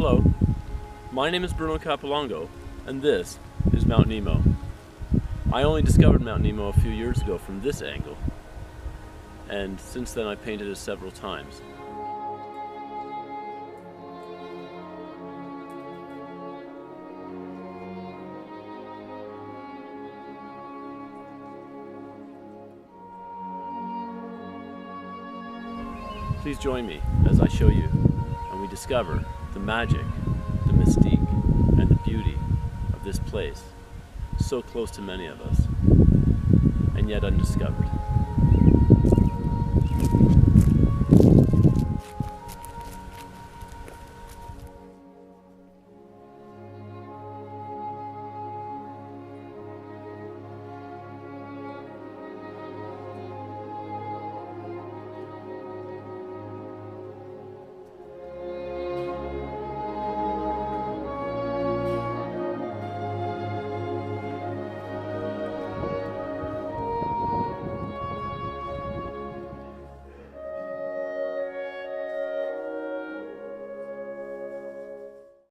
Hello, my name is Bruno Capolongo, and this is Mount Nemo. I only discovered Mount Nemo a few years ago from this angle, and since then I painted it several times. Please join me as I show you and we discover the magic, the mystique, and the beauty of this place, so close to many of us, and yet undiscovered.